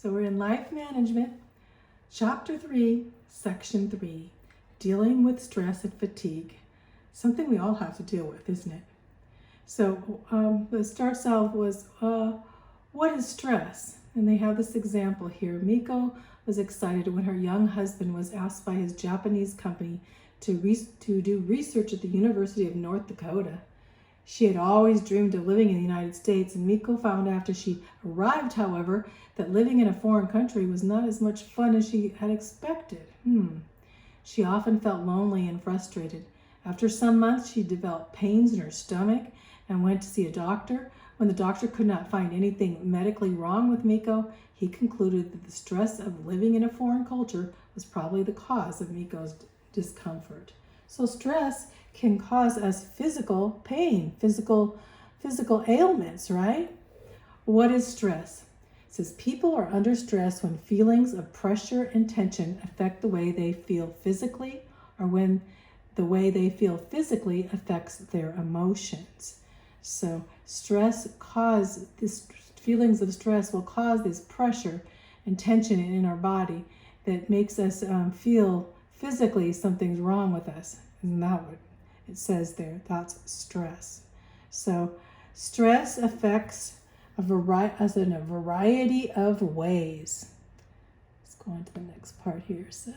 So we're in Life Management, Chapter 3, Section 3, Dealing with Stress and Fatigue. Something we all have to deal with, isn't it? So what starts out was, what is stress? And they have this example here. Miko was excited when her young husband was asked by his Japanese company to do research at the University of North Dakota. She had always dreamed of living in the United States, and Miko found after she arrived, however, that living in a foreign country was not as much fun as she had expected. She often felt lonely and frustrated. After some months, she developed pains in her stomach and went to see a doctor. When the doctor could not find anything medically wrong with Miko, he concluded that the stress of living in a foreign culture was probably the cause of Miko's discomfort. So stress can cause us physical pain, physical ailments, right? What is stress? It says people are under stress when feelings of pressure and tension affect the way they feel physically, or when the way they feel physically affects their emotions. So feelings of stress will cause this pressure and tension in our body that makes us feel physically something's wrong with us. Isn't that what it says there? That's stress. So stress affects us in a variety of ways. Let's go on to the next part here. So,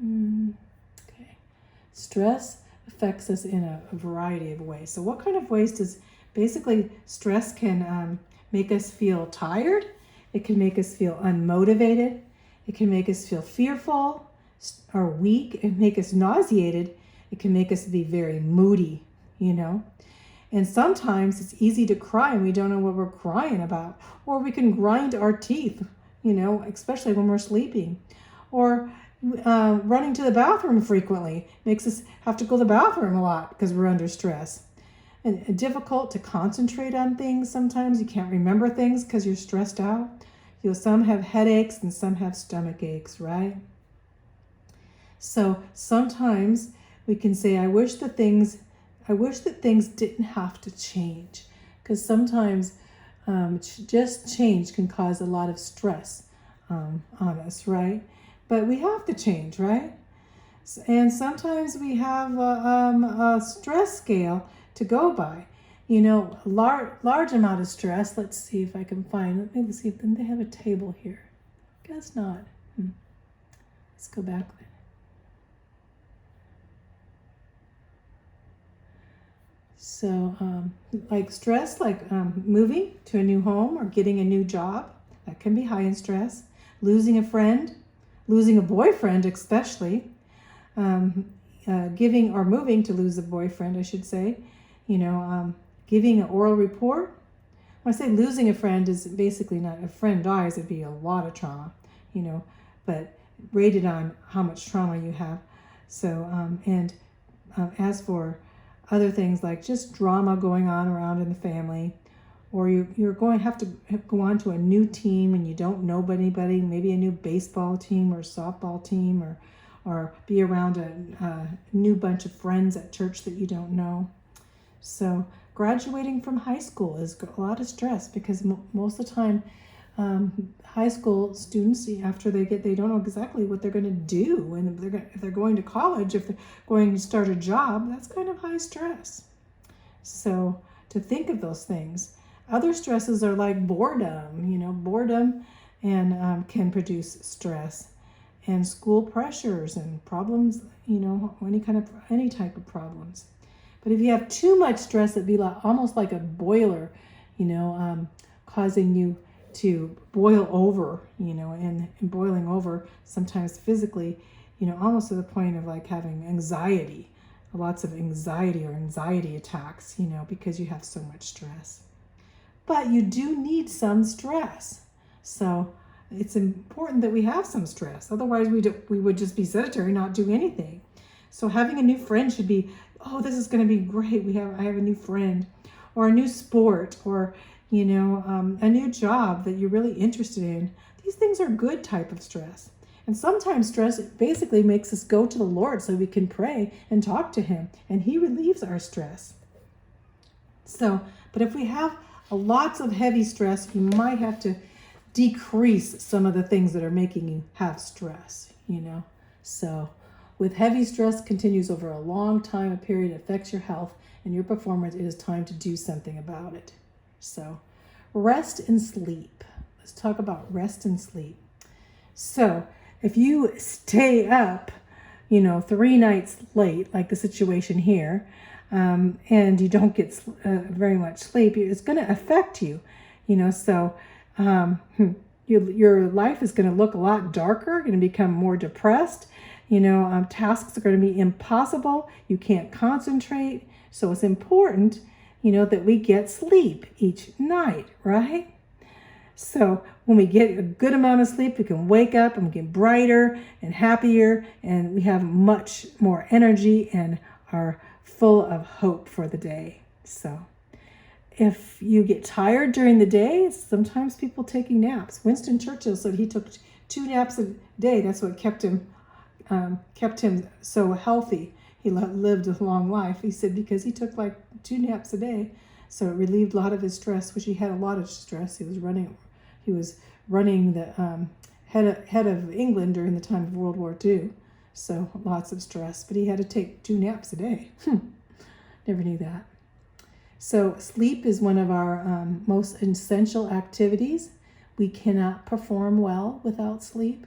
okay. Stress affects us in a variety of ways. So what kind of ways does basically stress can make us feel tired? It can make us feel unmotivated. It can make us feel fearful or weak. It can make us nauseated. It can make us be very moody, And sometimes it's easy to cry and we don't know what we're crying about. Or we can grind our teeth, especially when we're sleeping. Or running to the bathroom frequently makes us have to go to the bathroom a lot because we're under stress. And difficult to concentrate on things sometimes. You can't remember things because you're stressed out. Some have headaches and some have stomach aches, right? So sometimes we can say, I wish that things didn't have to change, because sometimes just change can cause a lot of stress on us, right? But we have to change, right? And sometimes we have a stress scale to go by. Large amount of stress. Let's see if I can find. Let me see if they have a table here. Guess not. Let's go back then. So, like stress, like moving to a new home or getting a new job, that can be high in stress. Losing a friend, losing a boyfriend especially, giving or moving to lose a boyfriend, I should say, giving an oral report. When I say losing a friend is basically not a friend dies, it'd be a lot of trauma, but rated on how much trauma you have. So, as for other things like just drama going on around in the family, or you're going to have to go on to a new team and you don't know anybody, maybe a new baseball team or softball team, or be around a new bunch of friends at church that you don't know. So graduating from high school is a lot of stress because most of the time high school students, after they don't know exactly what they're going to do, and if they're going to college, if they're going to start a job, that's kind of high stress. So to think of those things. Other stresses are like boredom, boredom and can produce stress, and school pressures and problems, any type of problems. But if you have too much stress, it'd be almost like a boiler, causing you to boil over, and boiling over sometimes physically, almost to the point of like having anxiety, lots of anxiety or anxiety attacks, because you have so much stress. But you do need some stress. So it's important that we have some stress. Otherwise we would just be sedentary, not do anything. So having a new friend should be, oh, this is going to be great. I have a new friend, or a new sport, or a new job that you're really interested in. These things are good type of stress. And sometimes stress basically makes us go to the Lord so we can pray and talk to him, and he relieves our stress. So, but if we have lots of heavy stress, you might have to decrease some of the things that are making you have stress, So with heavy stress continues over a long time, a period affects your health and your performance, it is time to do something about it. So rest and sleep. Let's talk about rest and sleep. So if you stay up, 3 nights late, like the situation here, and you don't get very much sleep, it's going to affect you, so your life is going to look a lot darker, going to become more depressed, tasks are going to be impossible, you can't concentrate, so it's important, that we get sleep each night, right? So when we get a good amount of sleep, we can wake up and get brighter and happier, and we have much more energy and are full of hope for the day. So if you get tired during the day, sometimes people taking naps. Winston Churchill said he took 2 naps a day. That's what kept him so healthy. He lived a long life. He said because he took like 2 naps a day, so it relieved a lot of his stress, which he had a lot of stress. He was running the head of England during the time of World War II, so lots of stress. But he had to take 2 naps a day. Never knew that. So sleep is one of our most essential activities. We cannot perform well without sleep.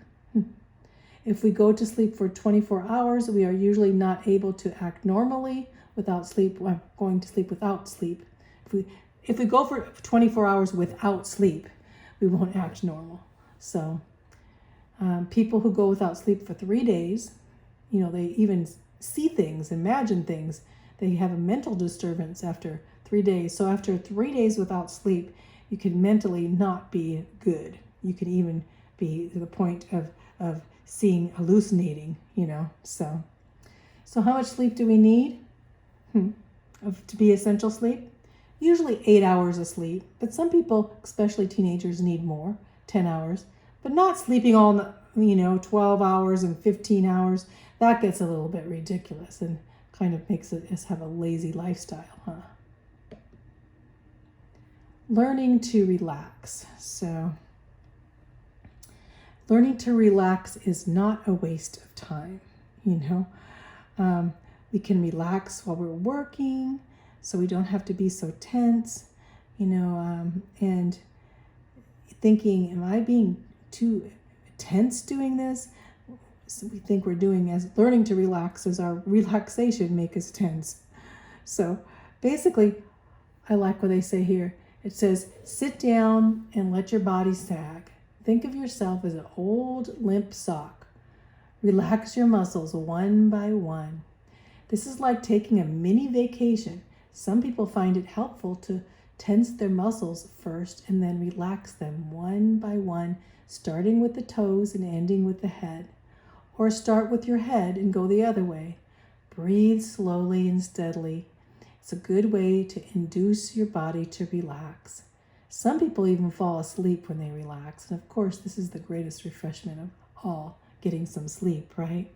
If we go to sleep for 24 hours, we are usually not able to act normally without sleep. Well, going to sleep without sleep. If we go for 24 hours without sleep, we won't act normal. So people who go without sleep for 3 days, they even see things, imagine things. They have a mental disturbance after 3 days. So after 3 days without sleep, you can mentally not be good. You can even be to the point of seeing hallucinating, So how much sleep do we need to be essential sleep? Usually 8 hours of sleep, but some people, especially teenagers, need more, 10 hours, but not sleeping all, 12 hours and 15 hours. That gets a little bit ridiculous and kind of makes us have a lazy lifestyle, huh? Learning to relax. So learning to relax is not a waste of time, We can relax while we're working, so we don't have to be so tense, and thinking, am I being too tense doing this? So we think we're doing as learning to relax as our relaxation make us tense. So basically, I like what they say here. It says, sit down and let your body sag. Think of yourself as an old limp sock. Relax your muscles one by one. This is like taking a mini vacation. Some people find it helpful to tense their muscles first and then relax them one by one, starting with the toes and ending with the head. Or start with your head and go the other way. Breathe slowly and steadily. It's a good way to induce your body to relax. Some people even fall asleep when they relax. And of course, this is the greatest refreshment of all, getting some sleep, right?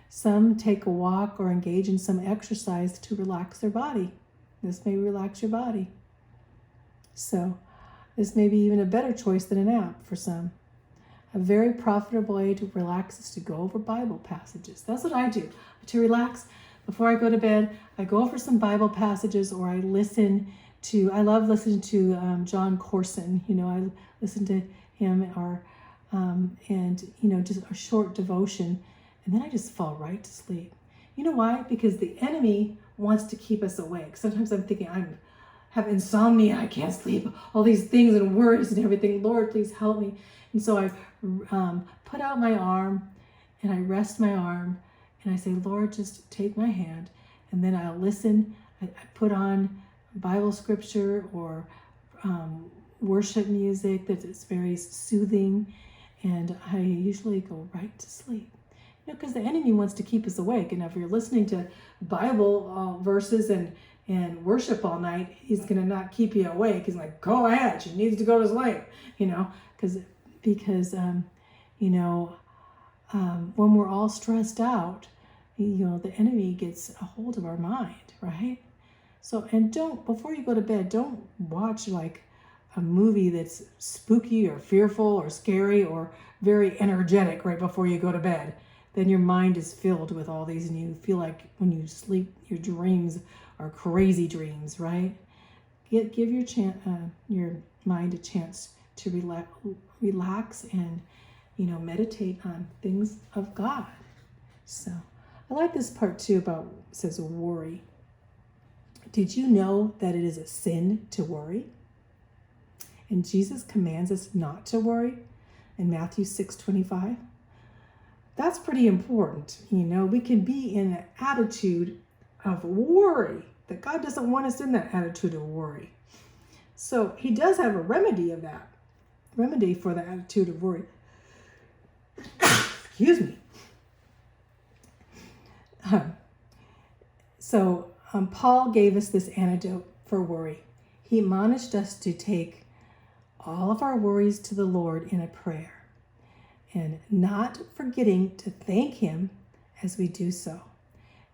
Some take a walk or engage in some exercise to relax their body. This may relax your body. So this may be even a better choice than a nap for some. A very profitable way to relax is to go over Bible passages. That's what I do. To relax, before I go to bed, I go over some Bible passages, or I love listening to John Corson. I listen to him, just a short devotion, and then I just fall right to sleep. You know why? Because the enemy wants to keep us awake. Sometimes I'm thinking, I have insomnia, I can't sleep, all these things and worries and everything. Lord, please help me. And so I put out my arm and I rest my arm and I say, Lord, just take my hand. And then I'll listen. I put on Bible scripture or worship music that is very soothing. And I usually go right to sleep. Because the enemy wants to keep us awake. And if you're listening to Bible verses and worship all night, he's going to not keep you awake. He's like, go ahead, she needs to go to sleep, because when we're all stressed out, the enemy gets a hold of our mind, right? So, and don't, before you go to bed, don't watch like a movie that's spooky or fearful or scary or very energetic right before you go to bed. Then your mind is filled with all these, and you feel like when you sleep, your dreams are crazy dreams, right? Give your mind a chance to relax and, meditate on things of God. So I like this part too about, it says worry. Did you know that it is a sin to worry? And Jesus commands us not to worry in Matthew 6:25. That's pretty important. We can be in an attitude of worry, that God doesn't want us in that attitude of worry. So he does have a remedy for the attitude of worry. Excuse me. Paul gave us this antidote for worry. He admonished us to take all of our worries to the Lord in a prayer, and not forgetting to thank him as we do so.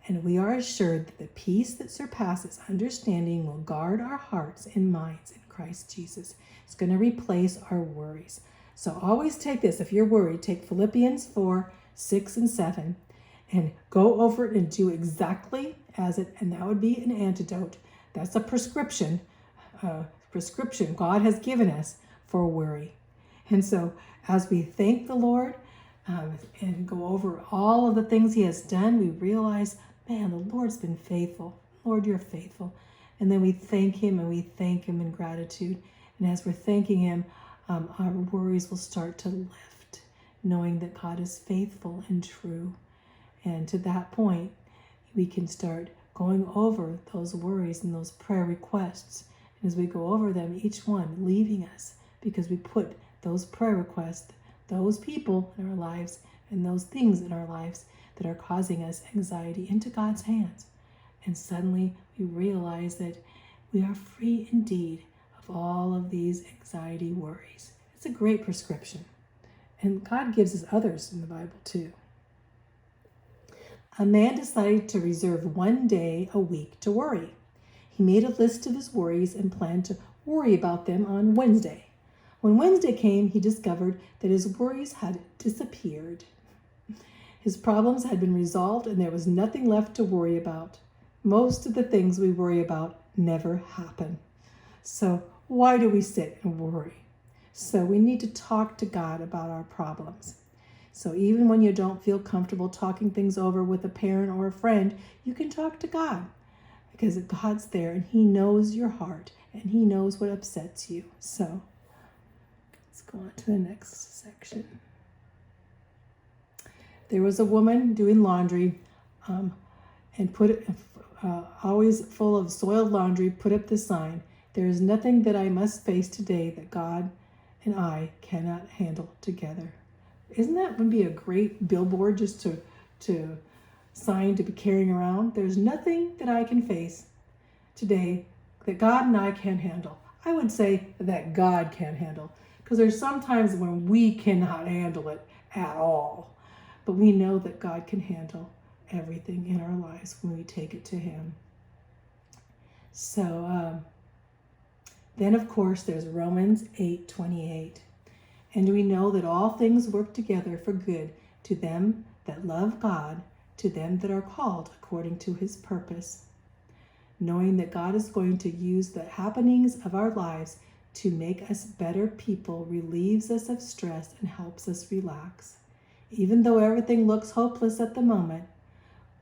And we are assured that the peace that surpasses understanding will guard our hearts and minds in Christ Jesus. It's going to replace our worries. So always take this. If you're worried, take Philippians 4:6-7 and go over it and do exactly as it, and that would be an antidote. That's a prescription. God has given us for worry. And so as we thank the Lord and go over all of the things he has done, we realize, man, the Lord's been faithful. Lord, you're faithful. And then we thank him, and we thank him in gratitude. And as we're thanking him, our worries will start to lift, knowing that God is faithful and true. And to that point, we can start going over those worries and those prayer requests. And as we go over them, each one leaving us, because we put those prayer requests, those people in our lives, and those things in our lives that are causing us anxiety into God's hands. And suddenly we realize that we are free indeed of all of these anxiety worries. It's a great prescription. And God gives us others in the Bible too. A man decided to reserve one day a week to worry. He made a list of his worries and planned to worry about them on Wednesday. When Wednesday came, he discovered that his worries had disappeared. His problems had been resolved, and there was nothing left to worry about. Most of the things we worry about never happen. So why do we sit and worry? So we need to talk to God about our problems. So even when you don't feel comfortable talking things over with a parent or a friend, you can talk to God, because God's there and he knows your heart and he knows what upsets you. So let's go on to the next section. There was a woman doing laundry and always full of soiled laundry, put up the sign, "There is nothing that I must face today that God and I cannot handle together." Isn't that going to be a great billboard just to sign to be carrying around? There's nothing that I can face today that God and I can't handle. I would say that God can handle, because there's sometimes when we cannot handle it at all. But we know that God can handle everything in our lives when we take it to him. So then, of course, there's Romans 8:28. And we know that all things work together for good to them that love God, to them that are called according to his purpose. Knowing that God is going to use the happenings of our lives to make us better people relieves us of stress and helps us relax. Even though everything looks hopeless at the moment,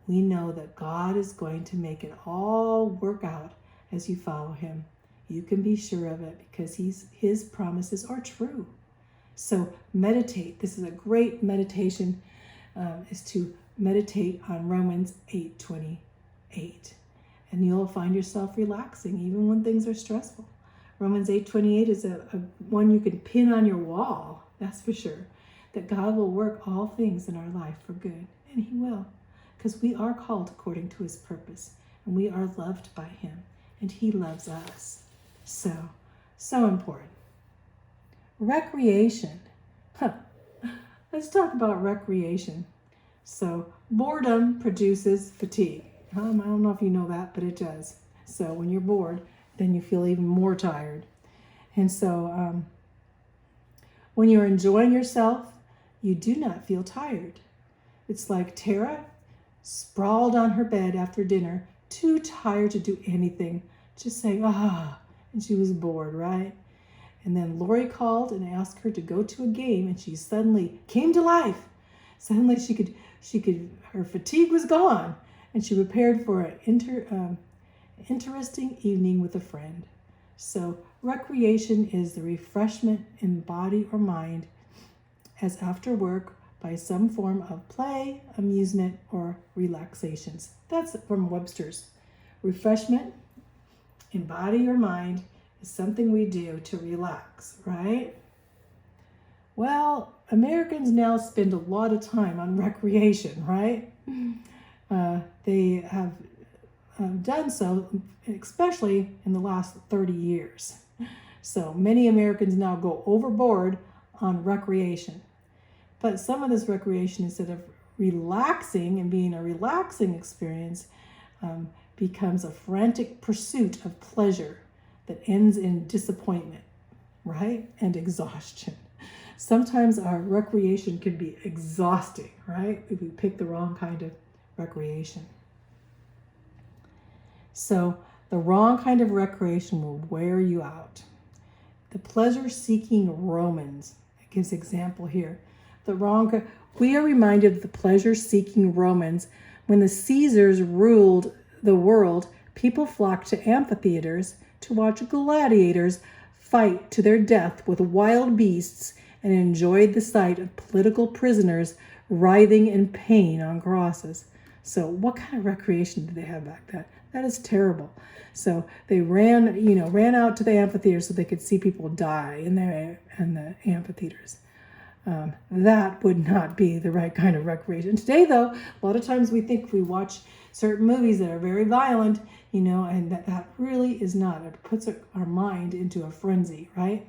we know that God is going to make it all work out as you follow him. You can be sure of it, because his promises are true. So meditate. This is a great meditation, is to meditate on Romans 8:28. And you'll find yourself relaxing even when things are stressful. Romans 8:28 is a one you can pin on your wall, that's for sure. That God will work all things in our life for good. And he will. Because we are called according to his purpose. And we are loved by him. And he loves us. So important. Recreation. Let's talk about recreation. So boredom produces fatigue. I don't know if you know that, but it does. So when you're bored, then you feel even more tired. And so when you're enjoying yourself, you do not feel tired. It's like Tara sprawled on her bed after dinner, too tired to do anything, just saying, and she was bored, right? And then Lori called and asked her to go to a game, and she suddenly came to life. Suddenly her fatigue was gone, and she prepared for an interesting evening with a friend. So recreation is the refreshment in body or mind as after work by some form of play, amusement, or relaxations. That's from Webster's. Refreshment in body or mind is something we do to relax, right? Well, Americans now spend a lot of time on recreation, right? They have done so, especially in the last 30 years. So many Americans now go overboard on recreation. But some of this recreation, instead of relaxing and being a relaxing experience, becomes a frantic pursuit of pleasure that ends in disappointment, right? And exhaustion. Sometimes our recreation can be exhausting, right? If we pick the wrong kind of recreation. So the wrong kind of recreation will wear you out. The pleasure-seeking Romans, it gives example here. We are reminded of the pleasure-seeking Romans. When the Caesars ruled the world, people flocked to amphitheaters to watch gladiators fight to their death with wild beasts and enjoyed the sight of political prisoners writhing in pain on crosses. So what kind of recreation did they have back then? That is terrible. So they ran out to the amphitheater so they could see people die in the amphitheaters. That would not be the right kind of recreation. Today, though, a lot of times we think we watch certain movies that are very violent, and that really is not. It puts our mind into a frenzy, right?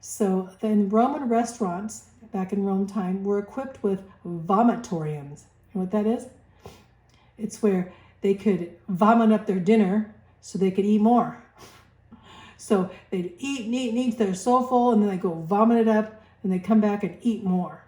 So then Roman restaurants, back in Rome time, were equipped with vomitoriums. You know what that is? It's where they could vomit up their dinner so they could eat more. So they'd eat and eat and eat. They're so full, and then they go vomit it up, and they come back and eat more.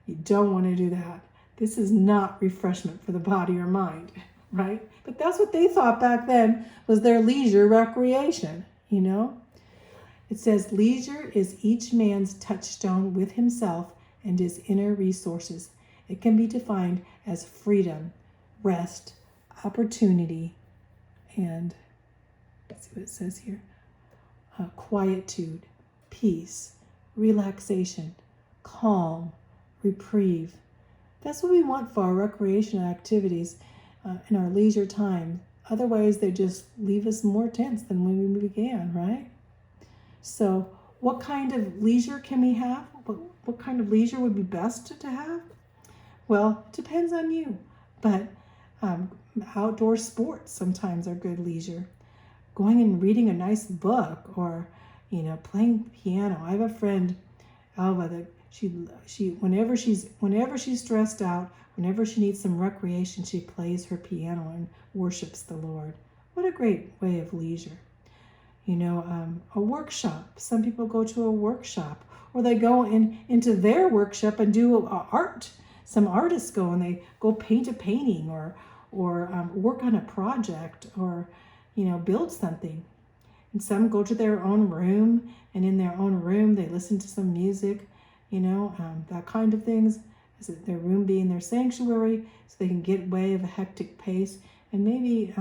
You don't want to do that. This is not refreshment for the body or mind, right? But that's what they thought back then was their leisure recreation, It says, leisure is each man's touchstone with himself and his inner resources. It can be defined as freedom, rest, opportunity, and let's see what it says here, quietude, peace, relaxation, calm, reprieve. That's what we want for our recreational activities in our leisure time. Otherwise, they just leave us more tense than when we began, right? So what kind of leisure can we have? What kind of leisure would be best to have? Well, it depends on you. But outdoor sports sometimes are good leisure. Going and reading a nice book or, playing piano. I have a friend, Alva, that she whenever she's stressed out, whenever she needs some recreation, she plays her piano and worships the Lord. What a great way of leisure. A workshop. Some people go to a workshop, or they go into their workshop and do art. Some artists go and they go paint a painting or work on a project or, build something. And some go to their own room, and in their own room they listen to some music, that kind of things. Their room being their sanctuary, so they can get away of a hectic pace and maybe,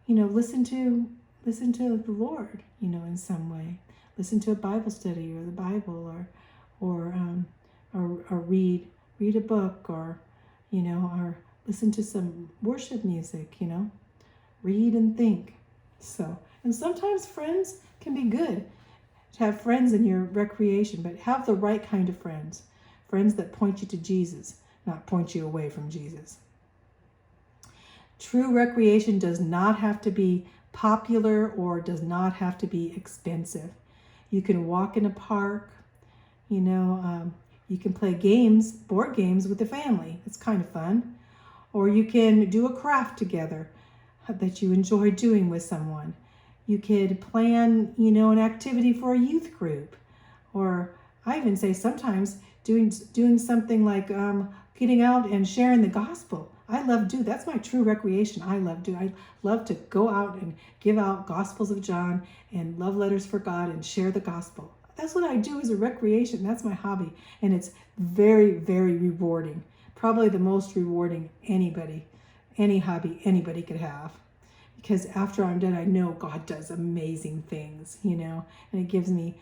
listen to the Lord, in some way. Listen to a Bible study or the Bible, or read a book, or listen to some worship music. Read and think. So, and sometimes friends can be good to have friends in your recreation, but have the right kind of friends that point you to Jesus, not point you away from Jesus. True recreation does not have to be popular or does not have to be expensive. You can walk in a park, you can play board games with the family. It's kind of fun. Or you can do a craft together. that you enjoy doing with someone. You could plan, an activity for a youth group. Or I even say sometimes doing something like getting out and sharing the gospel. That's my true recreation. I love to go out and give out Gospels of John and love letters for God and share the gospel. That's what I do as a recreation. That's my hobby. And it's very, very rewarding. Probably the most rewarding any hobby anybody could have. Because after I'm done, I know God does amazing things, and it gives me,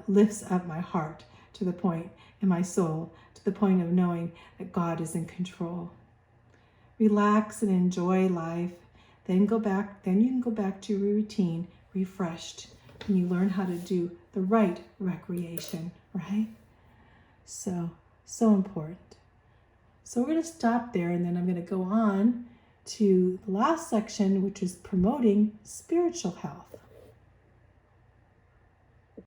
lifts up my heart to the point, and my soul to the point of knowing that God is in control. Relax and enjoy life. Then you can go back to your routine refreshed, and you learn how to do the right recreation, right? So important. So we're going to stop there, and then I'm going to go on to the last section, which is promoting spiritual health.